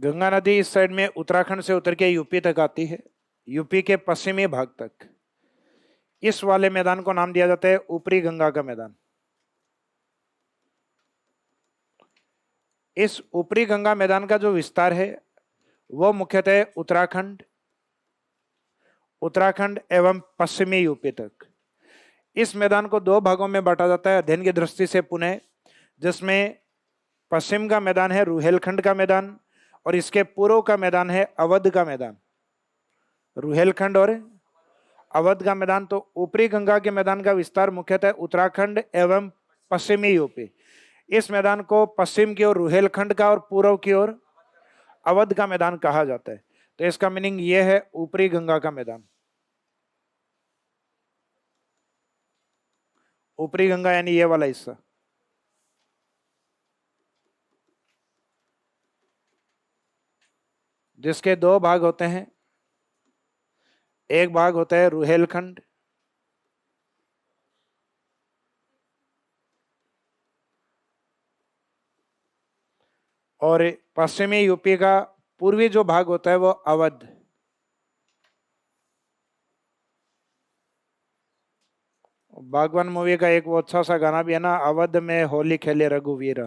गंगा नदी इस साइड में उत्तराखंड से उतर के यूपी तक आती है, यूपी के पश्चिमी भाग तक। इस वाले मैदान को नाम दिया जाता है ऊपरी गंगा का मैदान। इस ऊपरी गंगा मैदान का जो विस्तार है वो मुख्यतः उत्तराखंड एवं पश्चिमी यूपी तक। इस मैदान को दो भागों में बांटा जाता है अध्ययन की दृष्टि से पुनः, जिसमें पश्चिम का मैदान है रुहेलखंड का मैदान और इसके पूर्व का मैदान है अवध का मैदान। रुहेलखंड और अवध का मैदान। तो ऊपरी गंगा के मैदान का विस्तार मुख्यतः उत्तराखंड एवं पश्चिमी यूपी। इस मैदान को पश्चिम की ओर रुहेलखंड का और पूर्व की ओर अवध का मैदान कहा जाता है। तो इसका मीनिंग यह है ऊपरी गंगा का मैदान। ऊपरी गंगा यानी ये वाला हिस्सा। जिसके दो भाग होते हैं, एक भाग होता है रुहेलखंड और पश्चिमी यूपी का पूर्वी जो भाग होता है वो अवध। बागवान मूवी का एक वो अच्छा सा गाना भी है ना, अवध में होली खेले रघुवीर।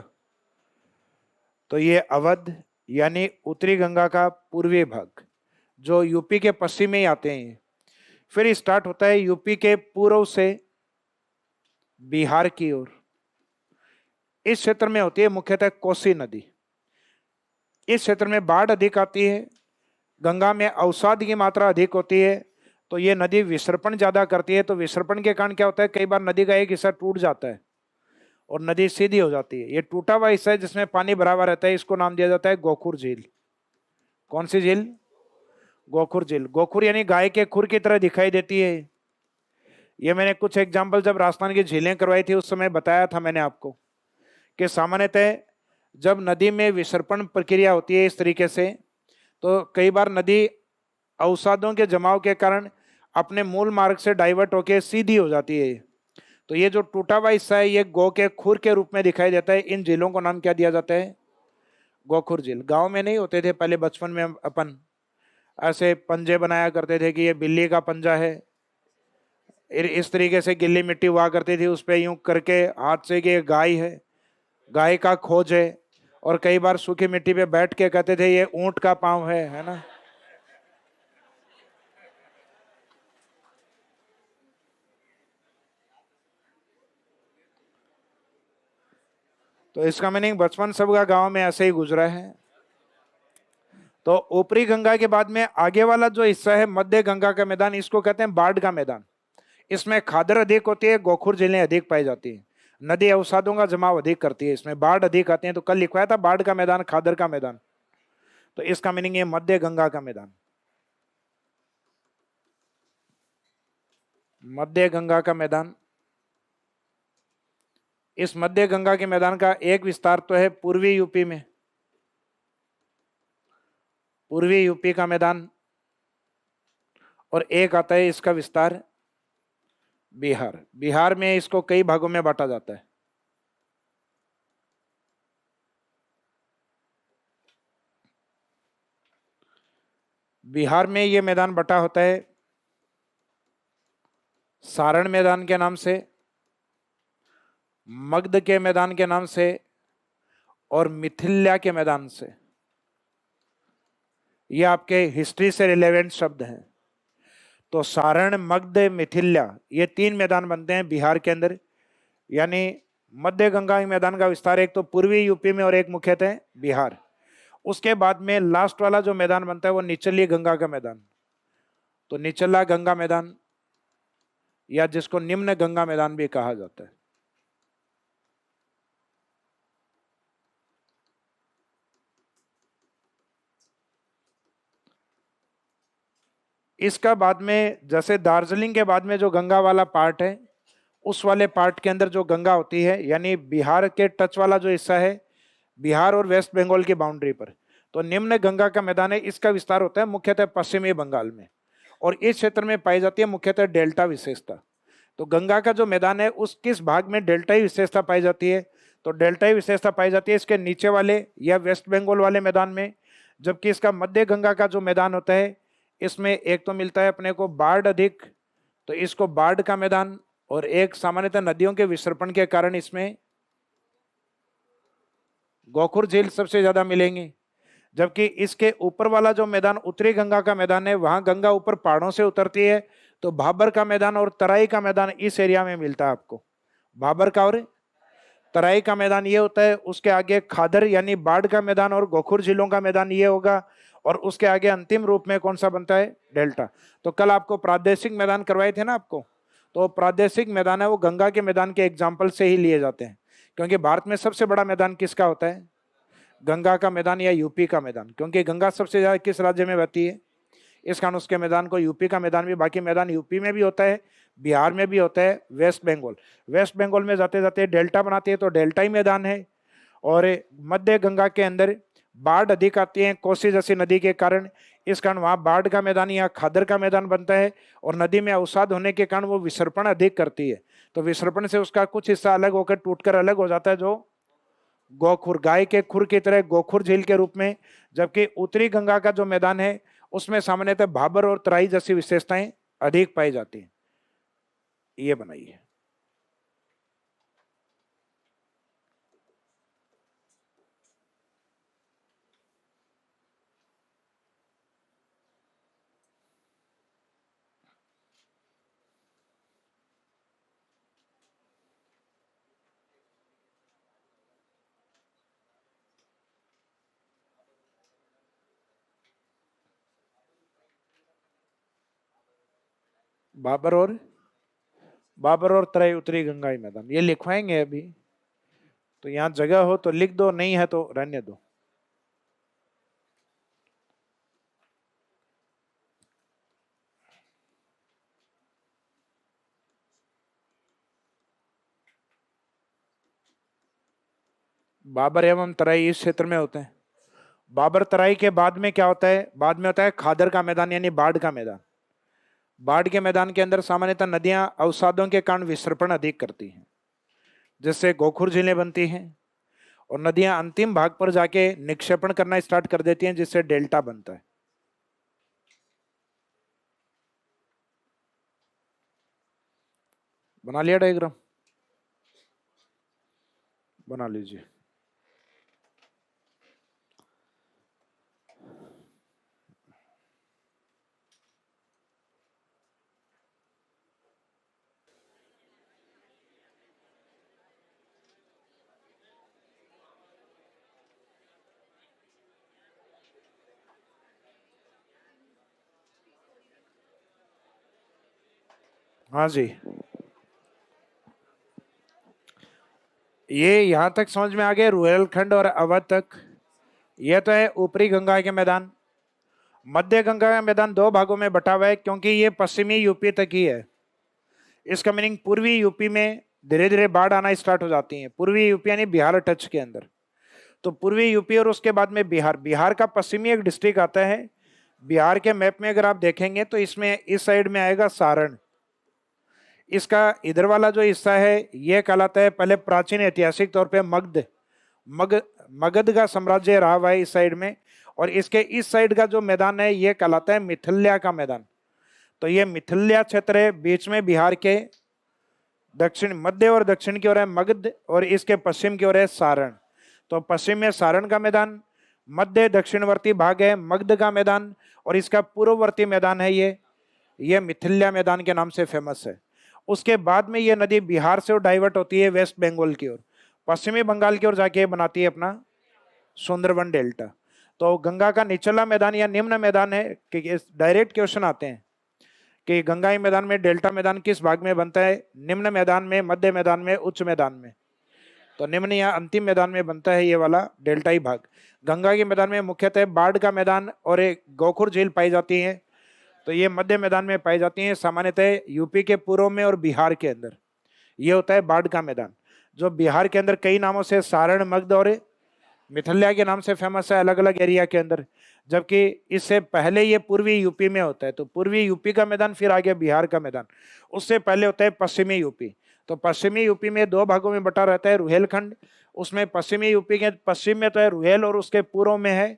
तो ये अवध यानी उत्तरी गंगा का पूर्वी भाग जो यूपी के पश्चिम में ही आते हैं। फिर स्टार्ट होता है यूपी के पूर्व से बिहार की ओर। इस क्षेत्र में होती है मुख्यतः कोसी नदी। इस क्षेत्र में बाढ़ अधिक आती है, गंगा में अवसाद की मात्रा अधिक होती है, तो ये नदी विसर्पण ज्यादा करती है। तो विसर्पण के कारण क्या होता है, कई बार नदी का एक हिस्सा टूट जाता है और नदी सीधी हो जाती है। ये टूटा हुआ हिस्सा है जिसमें पानी भरा हुआ रहता है, इसको नाम दिया जाता है गोखुर झील। कौन सी झील? गोखुर झील। गोखुर यानी गाय के खुर की तरह दिखाई देती है। ये मैंने कुछ एग्जाम्पल जब राजस्थान की झीलें करवाई थी उस समय बताया था मैंने आपको कि सामान्यतः जब नदी में विसर्पण प्रक्रिया होती है इस तरीके से, तो कई बार नदी अवसादों के जमाव के कारण अपने मूल मार्ग से डाइवर्ट होकर सीधी हो जाती है। तो ये जो टूटा हुआ हिस्सा है ये गौ के खुर के रूप में दिखाई देता है। इन झीलों को नाम क्या दिया जाता है? गोखुर झील। गांव में नहीं होते थे पहले, बचपन में अपन ऐसे पंजे बनाया करते थे कि ये बिल्ली का पंजा है, इस तरीके से गिल्ली मिट्टी हुआ करती थी, उस पर यूं करके हाथ से कि ये गाय है, गाय का खोज है। और कई बार सूखी मिट्टी पे बैठ के कहते थे ये ऊंट का पांव है ना। तो इसका मीनिंग बचपन सबका गांव में ऐसे ही गुजरा है। तो ऊपरी गंगा के बाद में आगे वाला जो हिस्सा है मध्य गंगा का मैदान, इसको कहते हैं बाढ़ का मैदान। इसमें खादर अधिक होती है, गोखुर झीलें अधिक पाई जाती है, नदी अवसादों का जमाव अधिक करती है, इसमें बाढ़ अधिक आती है। तो कल लिखवाया था बाढ़ का मैदान, खादर का मैदान। तो इसका मीनिंग है मध्य गंगा का मैदान। मध्य गंगा का मैदान। इस मध्य गंगा के मैदान का एक विस्तार तो है पूर्वी यूपी में, पूर्वी यूपी का मैदान, और एक आता है इसका विस्तार बिहार। बिहार में इसको कई भागों में बांटा जाता है। बिहार में यह मैदान बटा होता है सारण मैदान के नाम से, मगध के मैदान के नाम से और मिथिल्या के मैदान से। ये आपके हिस्ट्री से रिलेवेंट शब्द हैं। तो सारण, मगध, मिथिल्या, ये तीन मैदान बनते हैं बिहार के अंदर। यानी मध्य गंगा मैदान का विस्तार एक तो पूर्वी यूपी में और एक मुख्यतः बिहार। उसके बाद में लास्ट वाला जो मैदान बनता है वो निचली गंगा का मैदान। तो निचला गंगा मैदान या जिसको निम्न गंगा मैदान भी कहा जाता है। इसका बाद में जैसे दार्जिलिंग के बाद में जो गंगा वाला पार्ट है, उस वाले पार्ट के अंदर जो गंगा होती है, यानी बिहार के टच वाला जो हिस्सा है, बिहार और वेस्ट बंगाल की बाउंड्री पर, तो निम्न गंगा का मैदान है। इसका विस्तार होता है मुख्यतः पश्चिमी बंगाल में, और इस क्षेत्र में पाई जाती है मुख्यतः डेल्टा विशेषता। तो गंगा का जो मैदान है उस किस भाग में डेल्टाई विशेषता पाई जाती है? तो डेल्टाई विशेषता पाई जाती है इसके नीचे वाले या वेस्ट बंगाल वाले मैदान में, जबकि इसका मध्य गंगा का जो मैदान होता है इसमें एक तो मिलता है अपने को बाढ़ अधिक, तो इसको बाढ़ का मैदान, और एक सामान्यतः नदियों के विसर्पण के कारण इसमें गोखुर झील सबसे ज्यादा मिलेंगे। जबकि इसके ऊपर वाला जो मैदान उत्तरी गंगा का मैदान है, वहां गंगा ऊपर पहाड़ों से उतरती है, तो भाबर का मैदान और तराई का मैदान इस एरिया में मिलता है आपको। भाबर का और तराई का मैदान ये होता है, उसके आगे खादर यानी बाढ़ का मैदान और गोखुर झीलों का मैदान ये होगा, और उसके आगे अंतिम रूप में कौन सा बनता है, डेल्टा। तो कल आपको प्रादेशिक मैदान करवाए थे ना आपको, तो प्रादेशिक मैदान है वो गंगा के मैदान के एग्जाम्पल से ही लिए जाते हैं, क्योंकि भारत में सबसे बड़ा मैदान किसका होता है, गंगा का मैदान या यूपी का मैदान, क्योंकि गंगा सबसे ज्यादा किस राज्य में बहती है, इस कारण उसके मैदान को यूपी का मैदान भी, बाकी मैदान यूपी में भी होता है, बिहार में भी होता है, वेस्ट बंगाल में जाते जाते डेल्टा बनाती है तो डेल्टा ही मैदान है। और मध्य गंगा के अंदर बाढ़ अधिक आती है कोसी जैसी नदी के कारण, इस कारण वहाँ बाढ़ का मैदान या खादर का मैदान बनता है, और नदी में अवसाद होने के कारण वो विसर्पण अधिक करती है, तो विसर्पण से उसका कुछ हिस्सा अलग होकर टूटकर अलग हो जाता है, जो गोखुर, गाय के खुर की तरह गोखुर झील के रूप में। जबकि उत्तरी गंगा का जो मैदान है उसमें सामान्यतः भाबर और तराई जैसी विशेषताएं अधिक पाई जाती हैं। ये बनाइए। बाबर और तराई उत्तरी गंगाई मैदान ये लिखवाएंगे अभी, तो यहाँ जगह हो तो लिख दो, नहीं है तो रहने दो। बाबर एवं तराई इस क्षेत्र में होते हैं। बाबर तराई के बाद में क्या होता है, बाद में होता है खादर का मैदान यानी बाढ़ का मैदान। बाढ़ के मैदान के अंदर सामान्यतः नदियां अवसादों के कारण विसर्पण अधिक करती हैं, जिससे गोखुर झीलें बनती हैं, और नदियां अंतिम भाग पर जाके निक्षेपण करना स्टार्ट कर देती हैं, जिससे डेल्टा बनता है। बना लिया डायग्राम, बना लीजिए। हाँ जी, ये यहां तक समझ में आ गया, रुहेलखंड और अवध तक। यह तो है ऊपरी गंगा के मैदान। मध्य गंगा का मैदान दो भागों में बटा हुआ है, क्योंकि ये पश्चिमी यूपी तक ही है। इसका मीनिंग पूर्वी यूपी में धीरे धीरे बाढ़ आना स्टार्ट हो जाती है। पूर्वी यूपी यानी बिहार टच के अंदर, तो पूर्वी यूपी और उसके बाद में बिहार। बिहार का पश्चिमी एक डिस्ट्रिक्ट आता है। बिहार के मैप में अगर आप देखेंगे तो इसमें इस साइड में आएगा सारण। इसका इधर वाला जो हिस्सा है यह कहलाता है, पहले प्राचीन ऐतिहासिक तौर पे मगध का साम्राज्य रहा हुआ है इस साइड में, और इसके इस साइड का जो मैदान है यह कहलाता है मिथिल्या का मैदान। तो ये मिथिल्या क्षेत्र है, बीच में बिहार के दक्षिण, मध्य और दक्षिण की ओर है मगध, और इसके पश्चिम की ओर है सारण। तो पश्चिम में सारण का मैदान, मध्य दक्षिणवर्ती भाग है मगध का मैदान, और इसका पूर्ववर्ती मैदान है ये मिथिल्या मैदान के नाम से फेमस है। उसके बाद में ये नदी बिहार से डाइवर्ट होती है वेस्ट बंगाल की ओर, पश्चिमी बंगाल की ओर जाके बनाती है अपना सुंदरवन डेल्टा। तो गंगा का निचला मैदान या निम्न मैदान है कि डायरेक्ट क्वेश्चन आते हैं कि गंगा मैदान में डेल्टा मैदान किस भाग में बनता है, निम्न मैदान में, मध्य मैदान में, उच्च मैदान में। तो निम्न या अंतिम मैदान में बनता है ये वाला डेल्टाई भाग। गंगा के मैदान में मुख्यतः बाढ़ का मैदान और एक गोखुर झील पाई जाती है, तो ये मध्य मैदान में पाई जाती हैं, सामान्यतः यूपी के पूर्व में और बिहार के अंदर। ये होता है बाढ़ का मैदान, जो बिहार के अंदर कई नामों से सारण, मगध और मिथिल्या के नाम से फेमस है अलग अलग एरिया के अंदर। जबकि इससे पहले ये पूर्वी यूपी में होता है, तो पूर्वी यूपी का मैदान, फिर आगे बिहार का मैदान, उससे पहले होता है पश्चिमी यूपी। तो पश्चिमी यूपी में दो भागों में बटा रहता है रुहेलखंड, उसमें पश्चिमी यूपी के पश्चिम में तो है रुहेल और उसके पूर्व में है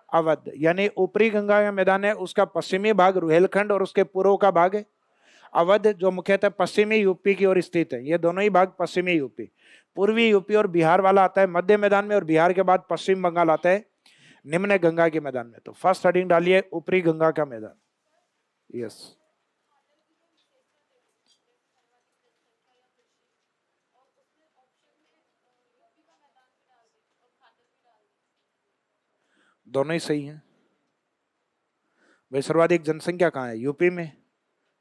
अवध, यानी ऊपरी गंगा का मैदान है उसका पश्चिमी भाग रुहेलखंड और उसके पूर्व का भाग है अवध, जो मुख्यतः पश्चिमी यूपी की ओर स्थित है। ये दोनों ही भाग पश्चिमी यूपी, पूर्वी यूपी और बिहार वाला आता है मध्य मैदान में, और बिहार के बाद पश्चिम बंगाल आता है निम्न गंगा के मैदान में। तो फर्स्ट हेडिंग डालिए ऊपरी गंगा का मैदान। यस, दोनों ही सही है भाई। सर्वाधिक जनसंख्या कहाँ है? यूपी में।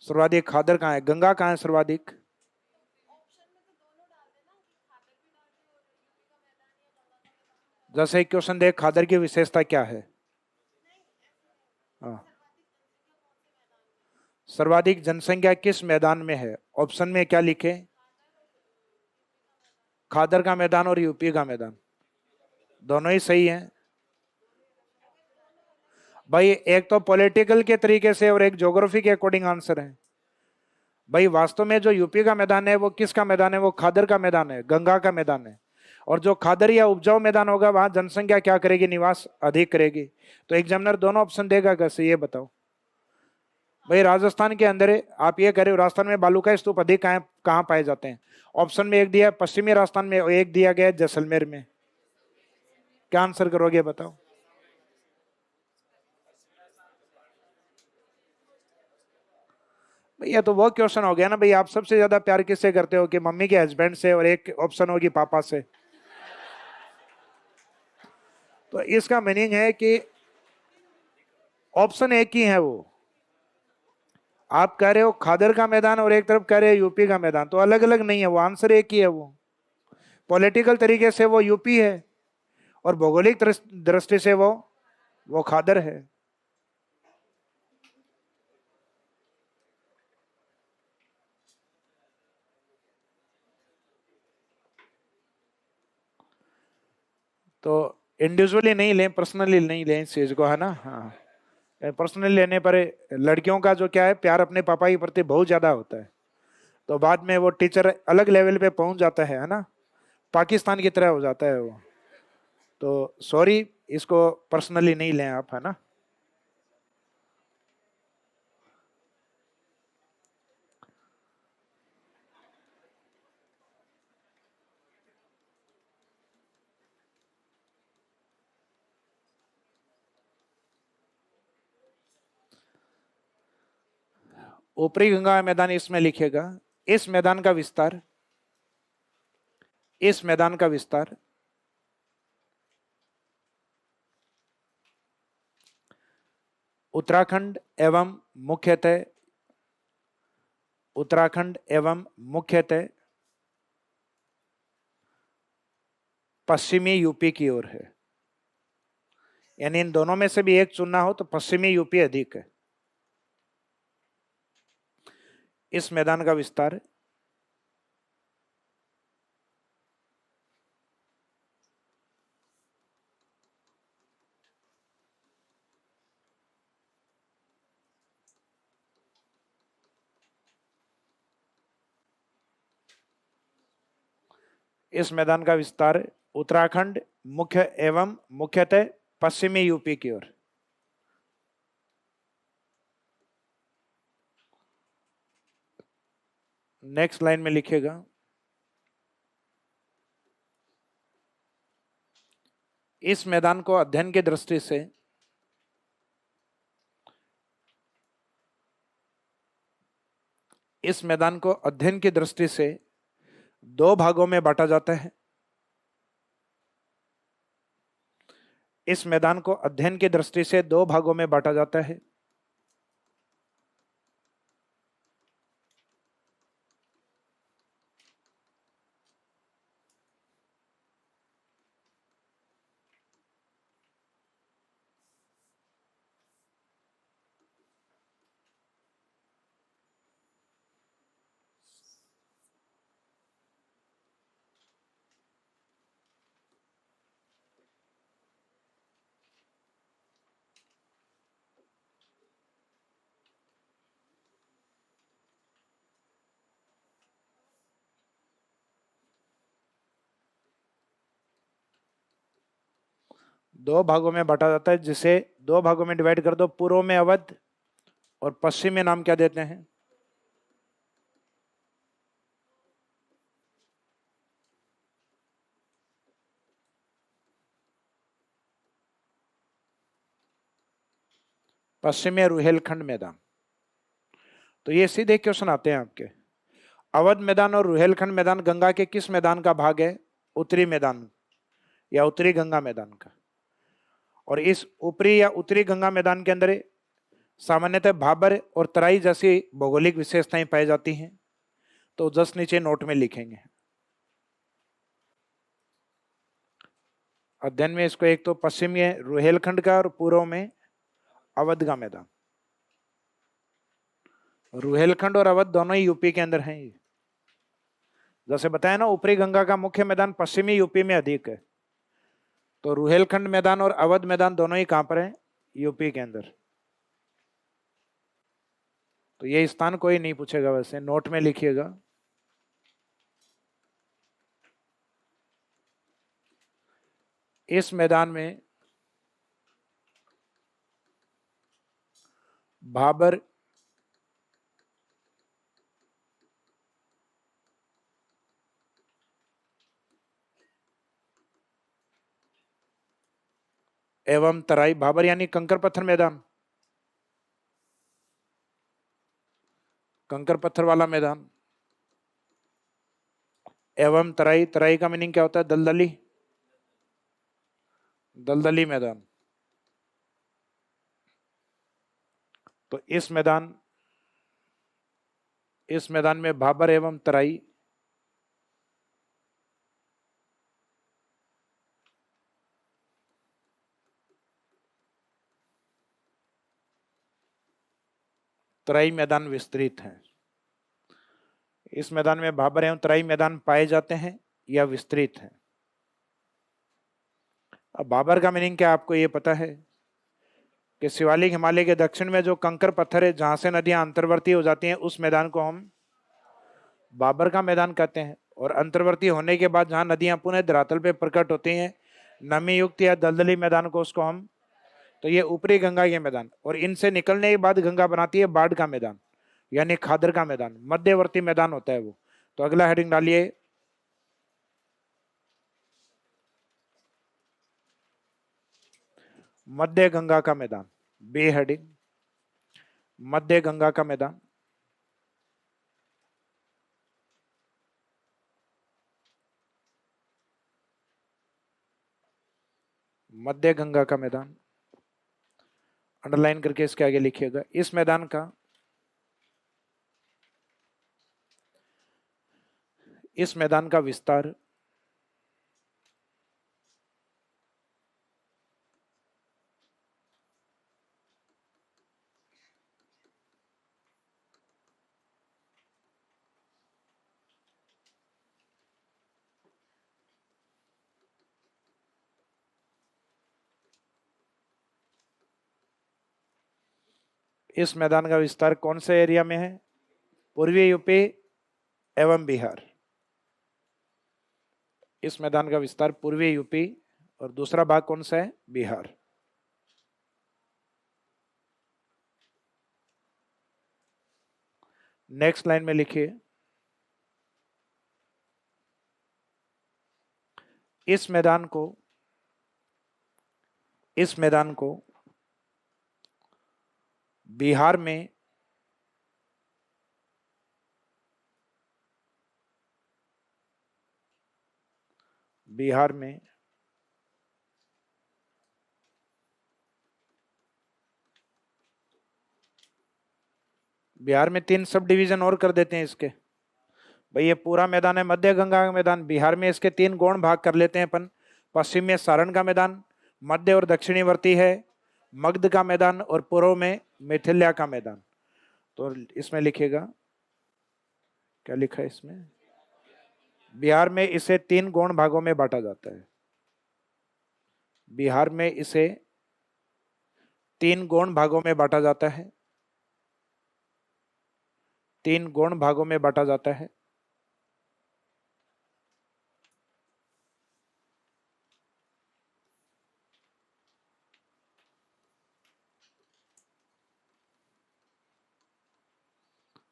सर्वाधिक खादर कहाँ है? गंगा कहाँ है सर्वाधिक? जैसे एक क्वेश्चन दे, खादर की विशेषता क्या है? हाँ, सर्वाधिक जनसंख्या किस मैदान में है? ऑप्शन में क्या लिखे? खादर का मैदान और यूपी का मैदान, दोनों ही सही हैं भाई। एक तो पॉलिटिकल के तरीके से और एक ज्योग्राफी के अकॉर्डिंग आंसर है भाई। वास्तव में जो यूपी का मैदान है वो किसका मैदान है? वो खादर का मैदान है, गंगा का मैदान है। और जो खादर या उपजाऊ मैदान होगा वहां जनसंख्या क्या करेगी? निवास अधिक करेगी। तो एग्जामिनर दोनों ऑप्शन देगा कैसे, ये बताओ भाई। राजस्थान के अंदर आप ये कह रहे हो राजस्थान में बालू का स्तूप अधिक कहाँ पाए जाते हैं? ऑप्शन में एक दिया पश्चिमी राजस्थान में और एक दिया गया जैसलमेर में। क्या आंसर करोगे बताओ? भैया तो वो क्वेश्चन हो गया ना भाई, आप सबसे ज्यादा प्यार किससे करते हो? कि मम्मी के हस्बैंड से, और एक ऑप्शन होगी पापा से। तो इसका मीनिंग है कि ऑप्शन एक ही है वो। आप कह रहे हो खादर का मैदान और एक तरफ कह रहे हो यूपी का मैदान, तो अलग अलग नहीं है वो, आंसर एक ही है वो। पॉलिटिकल तरीके से वो यूपी है और भौगोलिक दृष्टि से वो खादर है। तो इंडिविजुअली नहीं लें, पर्सनली नहीं लें इस चीज को, है ना। हाँ, पर्सनली लेने पर लड़कियों का जो क्या है प्यार अपने पापा के प्रति बहुत ज्यादा होता है, तो बाद में वो टीचर अलग लेवल पे पहुंच जाता है ना। पाकिस्तान की तरह हो जाता है वो। तो सॉरी, इसको पर्सनली नहीं लें आप, है ना। ऊपरी गंगा मैदान इसमें लिखेगा। इस मैदान का विस्तार, इस मैदान का विस्तार उत्तराखंड एवं मुख्यतः उत्तराखंड एवं मुख्यतः पश्चिमी यूपी की ओर है। यानी इन दोनों में से भी एक चुनना हो तो पश्चिमी यूपी अधिक है। इस मैदान का विस्तार इस मैदान का विस्तार उत्तराखंड मुख्य एवं मुख्यतः पश्चिमी यूपी की ओर। नेक्स्ट लाइन में लिखेगा इस मैदान को अध्ययन की दृष्टि से इस मैदान को अध्ययन की दृष्टि से दो भागों में बांटा जाता है। इस मैदान को अध्ययन की दृष्टि से दो भागों में बांटा जाता है। दो भागों में बांटा जाता है, जिसे दो भागों में डिवाइड कर दो, पूर्व में अवध और पश्चिम में नाम क्या देते हैं? पश्चिम में रुहेलखंड मैदान। तो ये सीधे क्वेश्चन आते हैं आपके। अवध मैदान और रुहेलखंड मैदान गंगा के किस मैदान का भाग है? उत्तरी मैदान या उत्तरी गंगा मैदान का। और इस ऊपरी या उत्तरी गंगा मैदान के अंदर सामान्यतः भाबर और तराई जैसी भौगोलिक विशेषताएं पाई जाती हैं। तो जस्ट नीचे नोट में लिखेंगे। अध्ययन में इसको एक तो पश्चिमी है रुहेलखंड का और पूर्व में अवध का मैदान। रुहेलखंड और अवध दोनों ही यूपी के अंदर हैं। जैसे बताया ना, ऊपरी गंगा का मुख्य मैदान पश्चिमी यूपी में अधिक है। तो रुहेलखंड मैदान और अवध मैदान दोनों ही कहां पर है? यूपी के अंदर। तो ये स्थान कोई नहीं पूछेगा, वैसे नोट में लिखिएगा। इस मैदान में भाबर एवं तराई, भाबर यानी कंकर पत्थर मैदान, कंकर पत्थर वाला मैदान, एवं तराई, तराई का मीनिंग क्या होता है? दलदली, दलदली मैदान। तो इस मैदान में भाबर एवं तराई तराई मैदान विस्तृत है। इस मैदान में भाबर एवं तराई मैदान पाए जाते हैं या विस्तृत है। अब भाबर का मीनिंग क्या आपको ये पता है कि शिवालिक हिमालय के दक्षिण में जो कंकर पत्थर है, जहां से नदियां अंतर्वर्ती हो जाती हैं, उस मैदान को हम भाबर का मैदान कहते हैं। और अंतर्वर्ती होने के बाद जहां नदियां पुनः धरातल पे प्रकट होती हैं, नमी युक्त या दलदली मैदान को, उसको हम, तो ये ऊपरी गंगा के मैदान। और इनसे निकलने के बाद गंगा बनाती है बाढ़ का मैदान, यानी खादर का मैदान, मध्यवर्ती मैदान होता है वो। तो अगला हेडिंग डालिए, मध्य गंगा का मैदान। बी हेडिंग, मध्य गंगा का मैदान। मध्य गंगा का मैदान अंडरलाइन करके इसके आगे लिखिएगा। इस मैदान का विस्तार इस मैदान का विस्तार कौन से एरिया में है? पूर्वी यूपी एवं बिहार। इस मैदान का विस्तार पूर्वी यूपी, और दूसरा भाग कौन सा है? बिहार। नेक्स्ट लाइन में लिखिए, इस मैदान को बिहार में बिहार में बिहार में 3 सब डिवीजन और कर देते हैं इसके। भाई ये पूरा मैदान है मध्य गंगा का मैदान, बिहार में इसके 3 गौण भाग कर लेते हैं अपन। पश्चिम में सारण का मैदान, मध्य और दक्षिणीवर्ती है मगध का मैदान, और पूर्व में मिथिला का मैदान। तो इसमें लिखिएगा, क्या लिखा है इसमें? बिहार में इसे 3 गौण भागों में बांटा जाता है। बिहार में इसे 3 गौण भागों में बांटा जाता है। 3 गौण भागों में बांटा जाता है।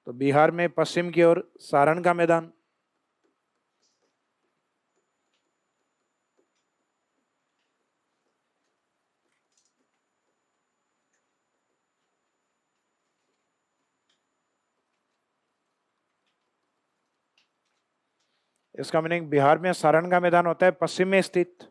तो बिहार में पश्चिम की ओर सारण का मैदान, इसका मीनिंग बिहार में सारण का मैदान होता है पश्चिम में स्थित।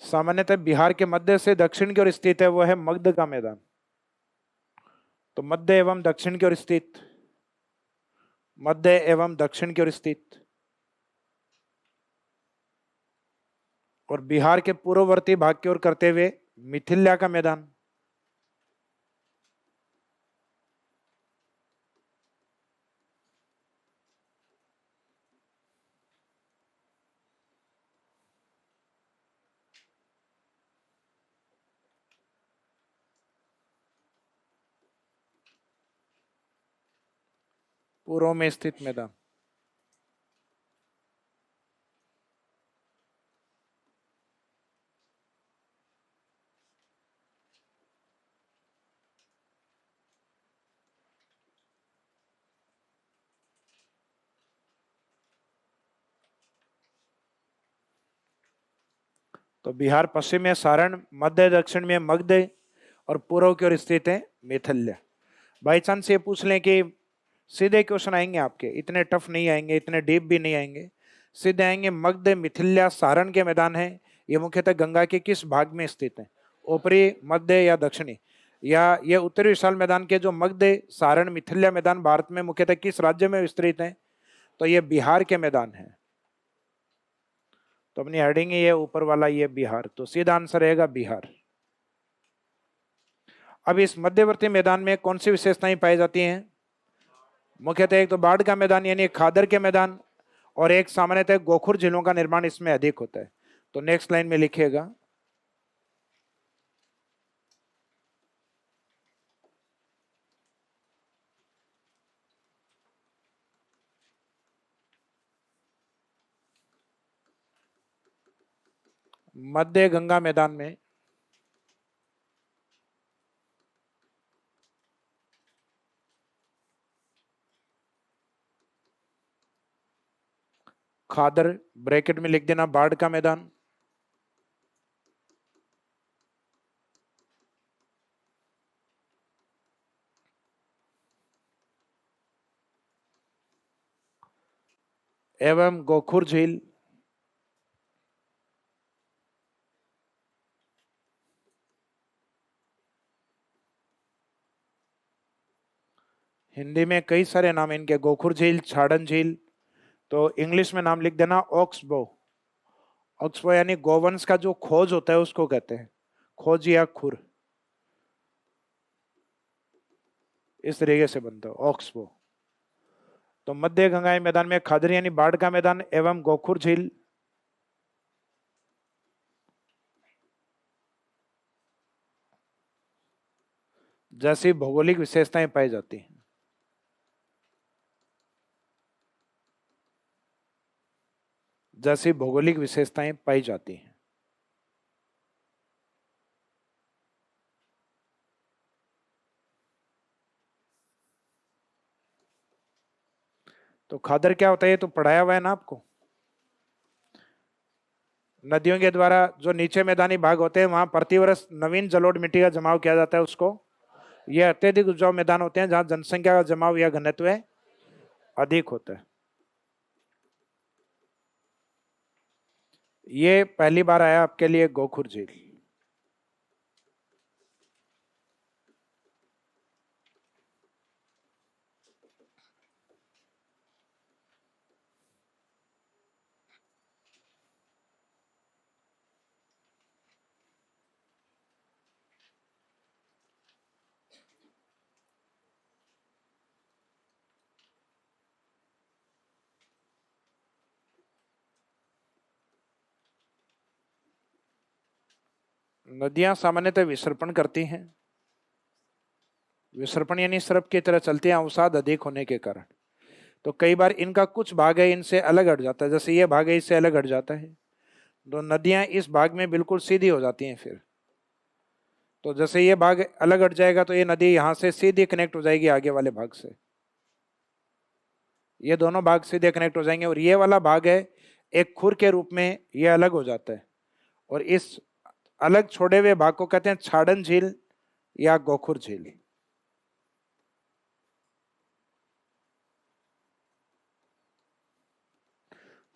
सामान्यतः बिहार के मध्य से दक्षिण की ओर स्थित है, वो है मगध का मैदान। तो मध्य एवं दक्षिण की ओर स्थित, मध्य एवं दक्षिण की ओर स्थित, और बिहार के पूर्ववर्ती भाग की ओर करते हुए मिथिला का मैदान। पूर्व में स्थित मैदान। तो बिहार पश्चिम में सारण, मध्य दक्षिण में मगध और पूर्व की ओर स्थित है मिथिला। बाई चांस ये पूछ लें कि सीधे क्वेश्चन आएंगे आपके, इतने टफ नहीं आएंगे, इतने डीप भी नहीं आएंगे, सीधे आएंगे। मगध, मिथिला, सारण के मैदान है, ये मुख्यतः गंगा के किस भाग में स्थित है? ऊपरी, मध्य या दक्षिणी? या ये उत्तरी विशाल मैदान के जो मगध, सारण, मिथिला मैदान भारत में मुख्यतः किस राज्य में विस्तृत है? तो ये बिहार के मैदान है। तो अपनी हेडिंग है ये ऊपर वाला, ये बिहार, तो सीधा आंसर रहेगा बिहार। अब इस मध्यवर्ती मैदान में कौन सी विशेषताएं पाई जाती हैं? मुख्यतः एक तो बाढ़ का मैदान यानी खादर के मैदान, और एक सामान्यतः गोखुर झीलों का निर्माण इसमें अधिक होता है। तो नेक्स्ट लाइन में लिखिएगा, मध्य गंगा मैदान में खादर, ब्रैकेट में लिख देना बाढ़ का मैदान, एवं गोखुर झील, हिंदी में कई सारे नाम इनके, गोखुर झील, छाड़न झील, तो इंग्लिश में नाम लिख देना ऑक्सबो। ऑक्सबो यानी गोवंश का जो खोज होता है उसको कहते हैं, खोज या खुर, इस तरीके से बनता है ऑक्सबो। तो मध्य गंगा मैदान में खादर यानी बाढ़ का मैदान एवं गोखुर झील, जैसी भौगोलिक विशेषताएं पाई जाती हैं। जैसी भौगोलिक विशेषताएं पाई जाती हैं। तो खादर क्या होता है, ये तो पढ़ाया हुआ है ना आपको। नदियों के द्वारा जो नीचे मैदानी भाग होते हैं वहां प्रतिवर्ष नवीन जलोढ़ मिट्टी का जमाव किया जाता है उसको। ये अत्यधिक उपजाऊ मैदान होते हैं जहां जनसंख्या का जमाव या घनत्व अधिक होता है। ये पहली बार आया आपके लिए गोखुर झील। नदियां सामान्यतः विसर्पण करती हैं। विसर्पण यानी स्रप की तरह चलती हैं अवसाद अधिक होने के कारण। तो कई बार इनका कुछ भाग है इनसे अलग हट जाता है, जैसे ये भाग है इससे अलग हट जाता है, तो नदियां इस भाग में बिल्कुल सीधी हो जाती हैं फिर। तो जैसे ये भाग अलग हट जाएगा तो ये नदी यहां से सीधी कनेक्ट हो जाएगी आगे वाले भाग से, ये दोनों भाग सीधे कनेक्ट हो जाएंगे, और ये वाला भाग है एक खुर के रूप में ये अलग हो जाता है, और इस अलग छोड़े हुए भाग को कहते हैं छाड़न झील या गोखुर झील।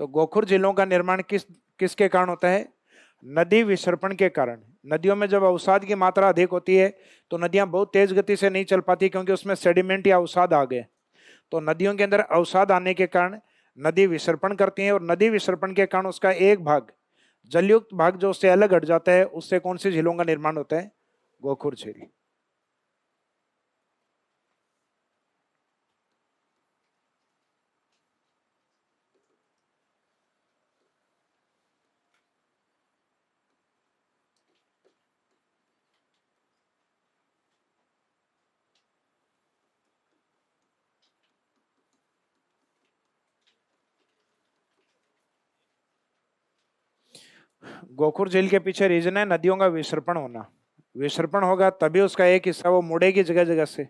तो गोखुर झीलों का निर्माण किसके कारण होता है? नदी विसर्पण के कारण। नदियों में जब अवसाद की मात्रा अधिक होती है तो नदियां बहुत तेज गति से नहीं चल पाती, क्योंकि उसमें सेडिमेंट या अवसाद आ गए। तो नदियों के अंदर अवसाद आने के कारण नदी विसर्पण करती है, और नदी विसर्पण के कारण उसका एक भाग, जलयुक्त भाग जो उससे अलग हट जाता है, उससे कौन सी झीलों का निर्माण होता है? गोखुर झील। गोखुर झील के पीछे रीजन है नदियों का विसर्पण होना। विसर्पण होगा तभी उसका एक हिस्सा वो मुड़ेगी जगह जगह से,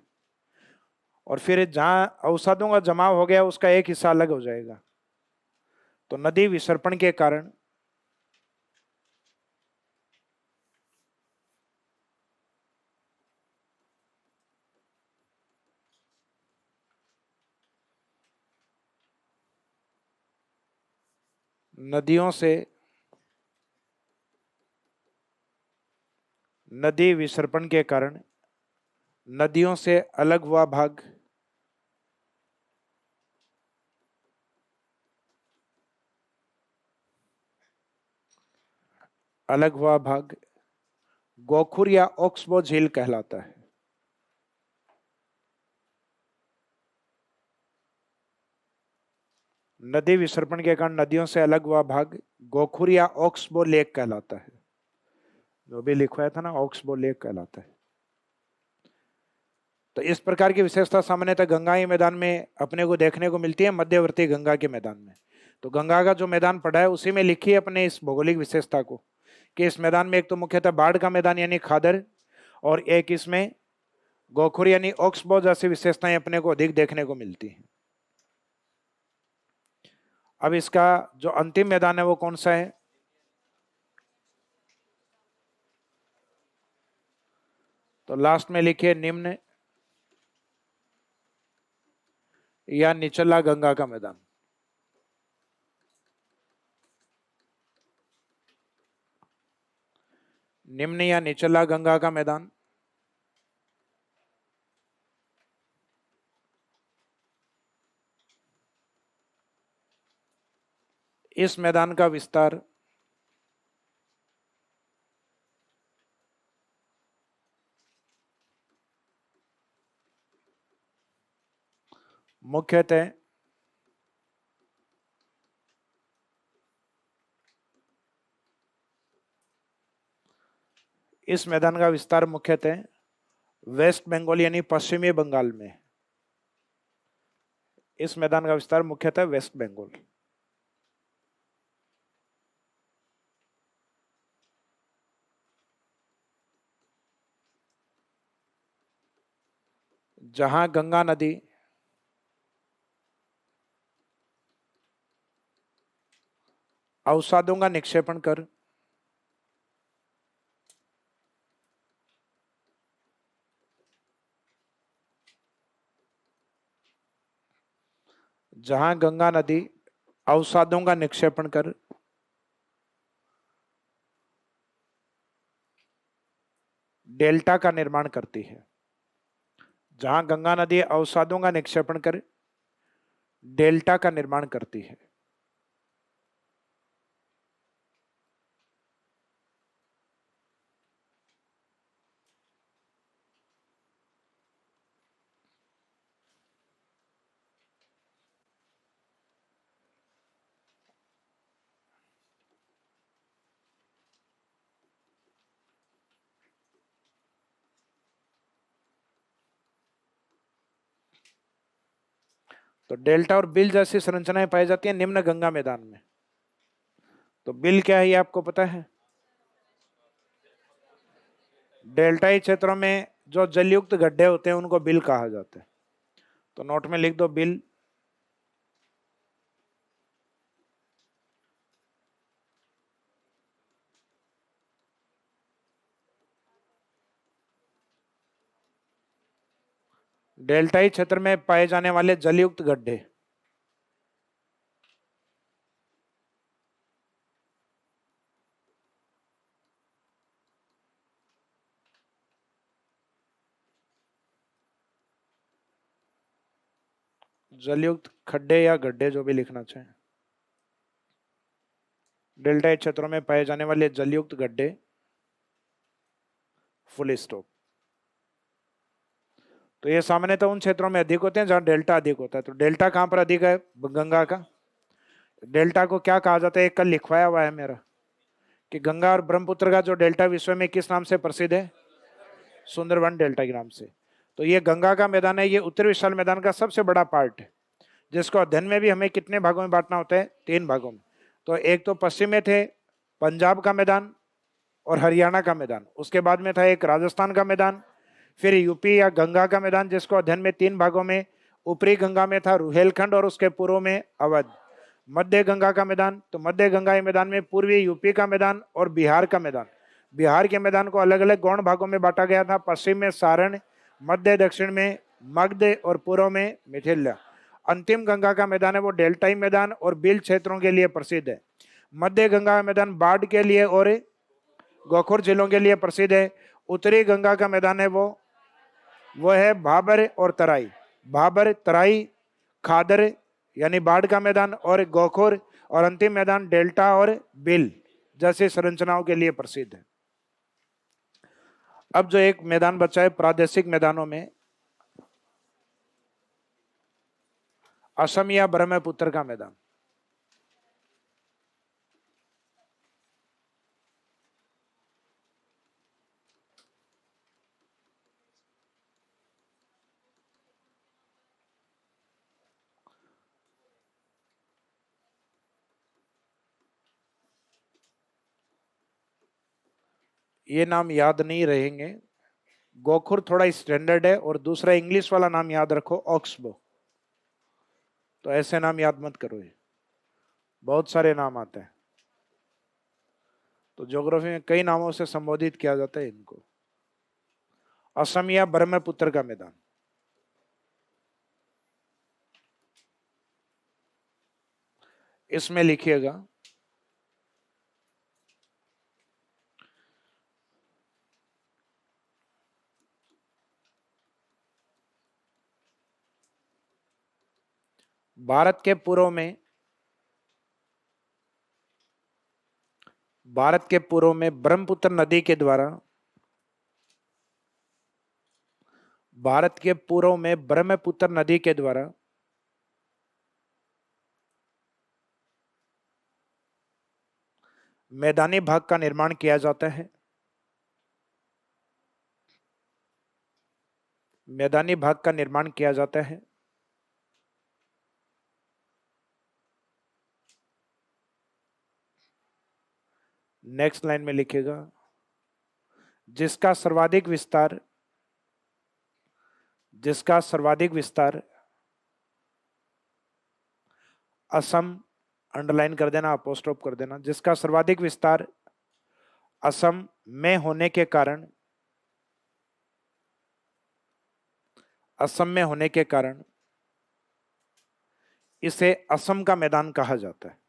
और फिर जहां अवसादों का जमाव हो गया उसका एक हिस्सा अलग हो जाएगा। तो नदी विसर्पण के कारण नदियों से नदी विसर्पण के कारण नदियों से अलग हुआ भाग गोखुर या ओक्सबो झील कहलाता है। नदी विसर्पण के कारण नदियों से अलग हुआ भाग गोखुर या ओक्सबो लेक कहलाता है। जो भी लिखवाया था ना, ओक्सबो लेक कहलाता है। तो इस प्रकार की विशेषता सामान्यतः गंगा के मैदान में अपने को देखने को मिलती है, मध्यवर्ती गंगा के मैदान में। तो गंगा का जो मैदान पड़ा है उसी में लिखी है अपने इस भौगोलिक विशेषता को, कि इस मैदान में एक तो मुख्यतः बाढ़ का मैदान यानी खादर, और एक इसमें गोखुर यानी ऑक्सबो जैसी विशेषताएं अपने को अधिक देखने को मिलती हैं। अब इसका जो अंतिम मैदान है वो कौन सा है? तो लास्ट में लिखिए निम्न या निचला गंगा का मैदान। निम्न या निचला गंगा का मैदान। इस मैदान का विस्तार मुख्यतः वेस्ट बंगाल यानी पश्चिमी बंगाल में। इस मैदान का विस्तार मुख्यतः वेस्ट बंगाल। जहां गंगा नदी अवसादों का निक्षेपण कर जहां गंगा नदी अवसादों का निक्षेपण कर डेल्टा का निर्माण करती है। जहां गंगा नदी अवसादों का निक्षेपण कर डेल्टा का निर्माण करती है। तो डेल्टा और बिल जैसी संरचनाएं पाई जाती है निम्न गंगा मैदान में। तो बिल क्या है ये आपको पता है? डेल्टाई क्षेत्रों में जो जलयुक्त गड्ढे होते हैं उनको बिल कहा जाता है। तो नोट में लिख दो बिल। डेल्टाई क्षेत्र में पाए जाने वाले जलयुक्त गड्ढे। जलयुक्त खड्डे या गड्ढे जो भी लिखना चाहें। डेल्टाई क्षेत्रों में पाए जाने वाले जलयुक्त गड्ढे, फुल स्टॉप। तो ये सामान्यतः उन क्षेत्रों में अधिक होते हैं जहां डेल्टा अधिक होता है। तो डेल्टा कहां पर अधिक है गंगा का? डेल्टा को क्या कहा जाता है? एक कल लिखवाया हुआ है मेरा कि गंगा और ब्रह्मपुत्र का जो डेल्टा विश्व में किस नाम से प्रसिद्ध है? सुंदरवन डेल्टा के नाम से। तो ये गंगा का मैदान है, ये उत्तर विशाल मैदान का सबसे बड़ा पार्ट है, जिसको अध्ययन में भी हमें कितने भागों में बांटना होता है? 3 भागों में। तो एक तो पश्चिम में थे पंजाब का मैदान और हरियाणा का मैदान, उसके बाद में था एक राजस्थान का मैदान, फिर यूपी या गंगा का मैदान, जिसको अध्ययन में 3 भागों में, ऊपरी गंगा में था रुहेलखंड और उसके पूर्व में अवध। मध्य गंगा का मैदान, तो मध्य गंगा के मैदान में पूर्वी यूपी का मैदान और बिहार का मैदान। बिहार के मैदान को अलग अलग गौण भागों में बांटा गया था, पश्चिम में सारण, मध्य दक्षिण में मगध और पूर्व में मिथिला। अंतिम गंगा का मैदान है वो डेल्टाई मैदान और बिल क्षेत्रों के लिए प्रसिद्ध है। मध्य गंगा का मैदान बाढ़ के लिए और गोखुर जिलों के लिए प्रसिद्ध है। उत्तरी गंगा का मैदान है वो है भाबर और तराई। भाबर, तराई, खादर यानी बाढ़ का मैदान और गोखुर, और अंतिम मैदान डेल्टा और बिल जैसे संरचनाओं के लिए प्रसिद्ध है। अब जो एक मैदान बचा है प्रादेशिक मैदानों में, असम या ब्रह्मपुत्र का मैदान। ये नाम याद नहीं रहेंगे। गोखुर थोड़ा स्टैंडर्ड है और दूसरा इंग्लिश वाला नाम याद रखो, ऑक्सबो। तो ऐसे नाम याद मत करो, ये बहुत सारे नाम आते हैं। तो ज्योग्राफी में कई नामों से संबोधित किया जाता है इनको। असम या ब्रह्मपुत्र का मैदान। इसमें लिखिएगा भारत के पूर्व में, भारत के पूर्व में ब्रह्मपुत्र नदी के द्वारा, भारत के पूर्व में ब्रह्मपुत्र नदी के द्वारा मैदानी भाग का निर्माण किया जाता है। मैदानी भाग का निर्माण किया जाता है। नेक्स्ट लाइन में लिखेगा जिसका सर्वाधिक विस्तार, जिसका सर्वाधिक विस्तार असम, अंडरलाइन कर देना, अपोस्ट्रोफ कर देना, जिसका सर्वाधिक विस्तार असम में होने के कारण, असम में होने के कारण इसे असम का मैदान कहा जाता है।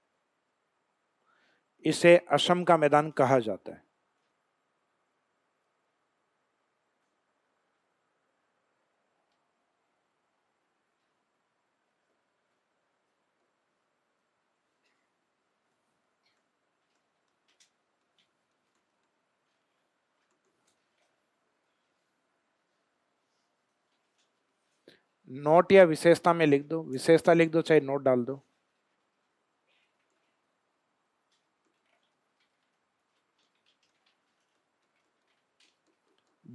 इसे असम का मैदान कहा जाता है। नोट या विशेषता में लिख दो, विशेषता लिख दो चाहे नोट डाल दो।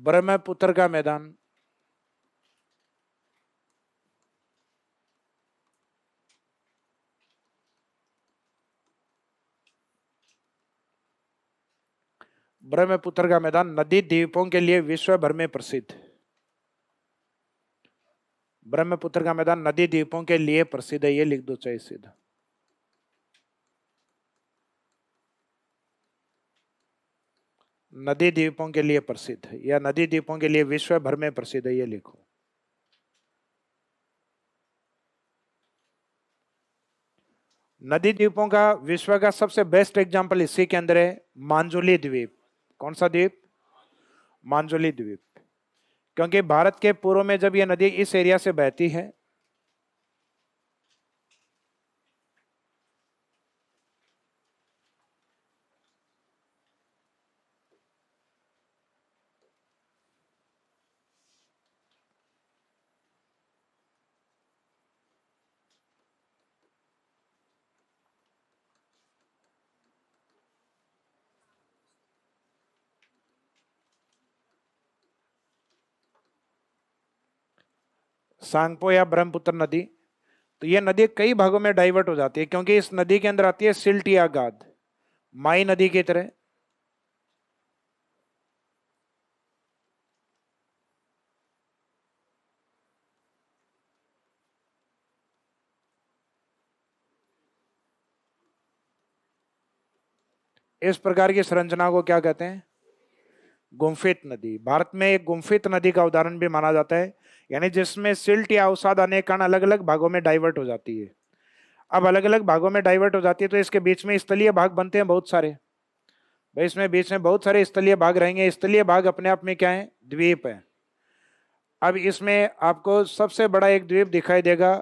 ब्रह्मपुत्र का मैदान ब्रह्मपुत्र का मैदान नदी द्वीपों के लिए विश्व भर में प्रसिद्ध। ब्रह्मपुत्र का मैदान नदी द्वीपों के लिए प्रसिद्ध है, ये लिख दो चाहिए सीधा। नदी द्वीपों के लिए प्रसिद्ध है या नदी द्वीपों के लिए विश्व भर में प्रसिद्ध है, ये लिखो। नदी द्वीपों का विश्व का सबसे बेस्ट एग्जांपल इसी के अंदर है, मांजुली द्वीप। कौन सा द्वीप? मांजुली द्वीप। क्योंकि भारत के पूर्व में जब यह नदी इस एरिया से बहती है, सांगपो या ब्रह्मपुत्र नदी, तो यह नदी कई भागों में डाइवर्ट हो जाती है क्योंकि इस नदी के अंदर आती है सिल्ट या गाद, माई नदी की तरह। इस प्रकार की संरचना को क्या कहते हैं? गुम्फित नदी। भारत में एक गुम्फित नदी का उदाहरण भी माना जाता है, यानी जिसमें सिल्ट या अवसाद आने के कारण अलग अलग भागों में डाइवर्ट हो जाती है। अब अलग अलग भागों में डाइवर्ट हो जाती है तो इसके बीच में स्थलीय भाग बनते हैं बहुत सारे। भाई इसमें बीच में बहुत सारे स्थलीय भाग रहेंगे। स्थलीय भाग अपने आप में क्या है? द्वीप है। अब इसमें आपको सबसे बड़ा एक द्वीप दिखाई देगा,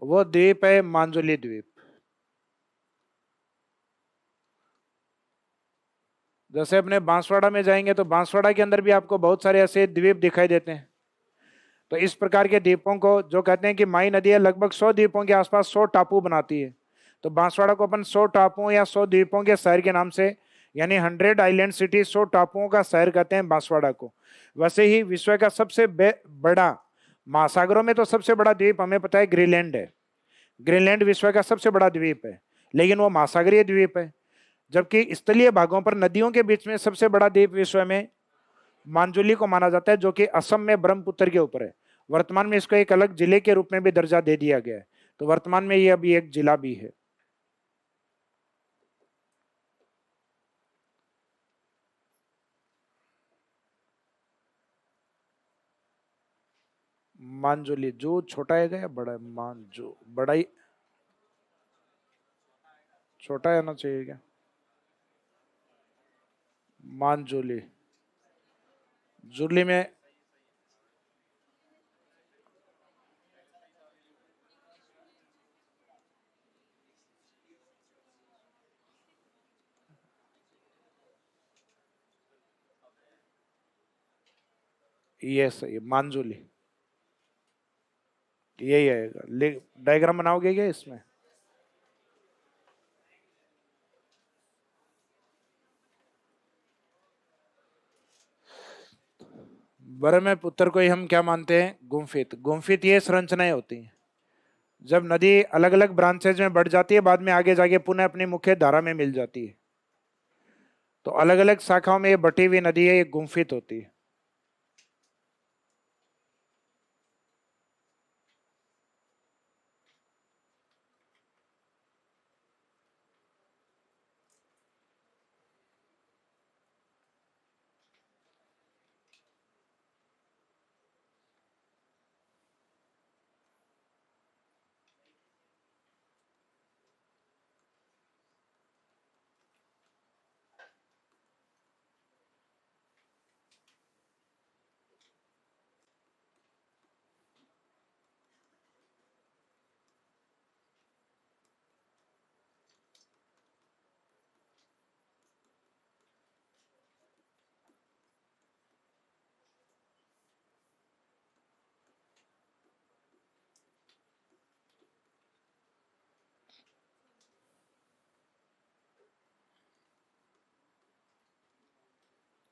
वो द्वीप है मांजुली द्वीप। जैसे अपने बांसवाड़ा में जाएंगे तो बांसवाड़ा के अंदर भी आपको बहुत सारे ऐसे द्वीप दिखाई देते हैं। तो इस प्रकार के द्वीपों को जो कहते हैं कि माई नदी है लगभग 100 द्वीपों के आसपास 100 टापू बनाती है। तो बांसवाड़ा को अपन 100 टापुओं या 100 द्वीपों के शहर के नाम से, यानी 100 आइलैंड सिटी, 100 टापुओं का शहर कहते हैं बांसवाड़ा को। वैसे ही विश्व का सबसे बड़ा, महासागरों में तो सबसे बड़ा द्वीप हमें पता है ग्रीनलैंड है। ग्रीनलैंड विश्व का सबसे बड़ा द्वीप है, लेकिन वो महासागरीय द्वीप है। जबकि स्थलीय भागों पर नदियों के बीच में सबसे बड़ा द्वीप विश्व में मांजुली को माना जाता है, जो कि असम में ब्रह्मपुत्र के ऊपर है। वर्तमान में इसको एक अलग जिले के रूप में भी दर्जा दे दिया गया है, तो वर्तमान में ये अभी एक जिला भी है। मांजुली, जो छोटा है या बड़ा है? मांजो, बड़ा ही छोटा है ना, चाहिए क्या? मांजुली, जुली में ये सही, मांजुली यही आएगा। डायग्राम बनाओगे क्या इसमें? ब्रह्मपुत्र को ही हम क्या मानते हैं? गुम्फित। गुम्फित ये संरचनाएं होती हैं जब नदी अलग अलग ब्रांचेज में बढ़ जाती है, बाद में आगे जाके पुनः अपनी मुख्य धारा में मिल जाती है। तो अलग अलग शाखाओं में ये बटी हुई नदी है, ये गुम्फित होती है।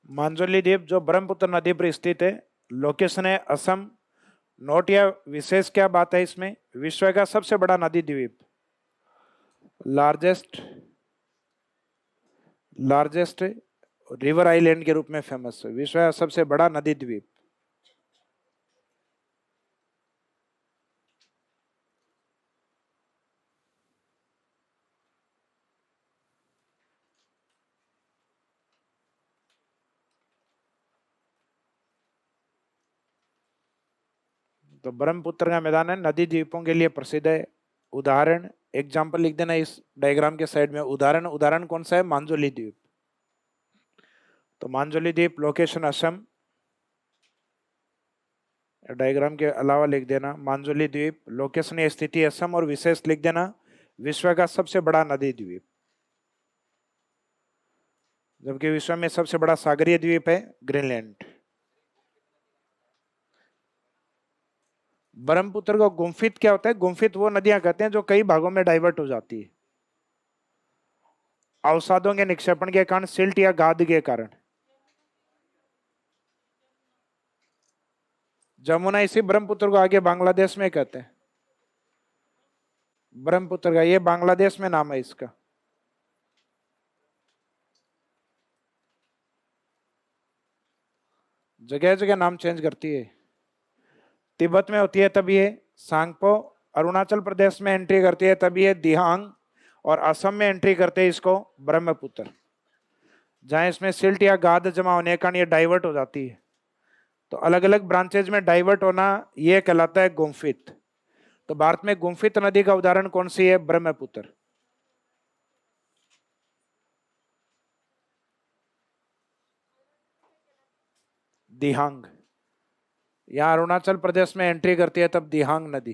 मांजुली द्वीप जो ब्रह्मपुत्र नदी पर स्थित है, लोकेशन है असम। नोट या विशेष क्या बात है इसमें? विश्व का सबसे बड़ा नदी द्वीप, लार्जेस्ट लार्जेस्ट रिवर आइलैंड के रूप में फेमस है, विश्व का सबसे बड़ा नदी द्वीप। तो ब्रह्मपुत्र का मैदान है, नदी द्वीपों के लिए प्रसिद्ध है। उदाहरण एग्जाम्पल लिख देना इस डायग्राम के साइड में। उदाहरण उदाहरण कौन सा है? मांजुली द्वीप। तो मांजुली द्वीप लोकेशन असम, डायग्राम के अलावा लिख देना मांजुली द्वीप लोकेशन या स्थिति असम, और विशेष लिख देना विश्व का सबसे बड़ा नदी द्वीप, जबकि विश्व में सबसे बड़ा सागरीय द्वीप है ग्रीनलैंड। ब्रह्मपुत्र को गुम्फित क्या होता है? गुम्फित वो नदियां कहते हैं जो कई भागों में डाइवर्ट हो जाती है अवसादों के निक्षेपण के कारण, सिल्ट या गाद के कारण। जमुना इसी ब्रह्मपुत्र को आगे बांग्लादेश में कहते हैं। ब्रह्मपुत्र का ये बांग्लादेश में नाम है इसका। जगह जगह नाम चेंज करती है। तिब्बत में होती है तब ये सांगपो, अरुणाचल प्रदेश में एंट्री करती है तब ये दिहांग, और असम में एंट्री करते हैं इसको ब्रह्मपुत्र, जहां इसमें सिल्ट या गाद जमा होने के कारण ये डाइवर्ट हो जाती है। तो अलग अलग ब्रांचेज में डाइवर्ट होना ये कहलाता है गुम्फित। तो भारत में गुम्फित नदी का उदाहरण कौन सी है? ब्रह्मपुत्र। दिहांग, यहां अरुणाचल प्रदेश में एंट्री करती है तब दिहांग नदी।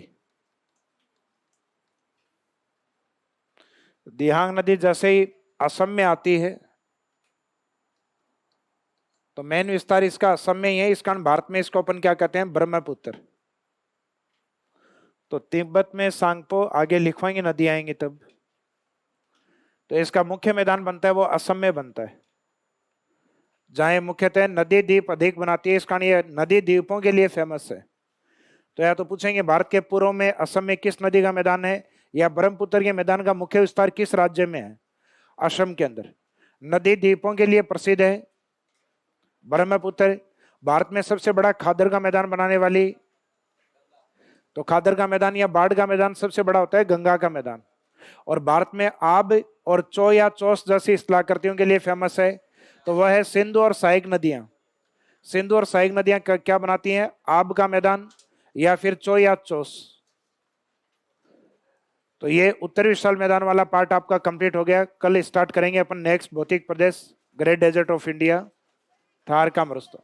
दिहांग नदी जैसे ही असम में आती है, तो मेन विस्तार इसका असम में ही है, इस कारण भारत में इसको अपन क्या कहते हैं? ब्रह्मपुत्र। तो तिब्बत में सांगपो, आगे लिखवाएंगे नदी आएंगी तब। तो इसका मुख्य मैदान बनता है वो असम में बनता है, जहां मुख्यतः नदी द्वीप अधिक बनाती है, इस कारण ये नदी द्वीपों के लिए फेमस है। तो या तो पूछेंगे भारत के पूर्व में असम में किस नदी का मैदान है, या ब्रह्मपुत्र के मैदान का मुख्य विस्तार किस राज्य में है? असम के अंदर। नदी द्वीपों के लिए प्रसिद्ध है ब्रह्मपुत्र। भारत में सबसे बड़ा खादर का मैदान बनाने वाली, तो खादर का मैदान या बाढ़ का मैदान सबसे बड़ा होता है गंगा का मैदान। और भारत में आब और चो या चोस जैसी स्थलाकृतियों के लिए फेमस है, तो वह है सिंधु और सहायक नदियां। सिंधु और सहायक नदियां क्या बनाती हैं? आब का मैदान या फिर चो या चोस। तो ये उत्तर विशाल मैदान वाला पार्ट आपका कंप्लीट हो गया। कल स्टार्ट करेंगे अपन नेक्स्ट भौतिक प्रदेश, great desert of India, Thar का मरुस्थल।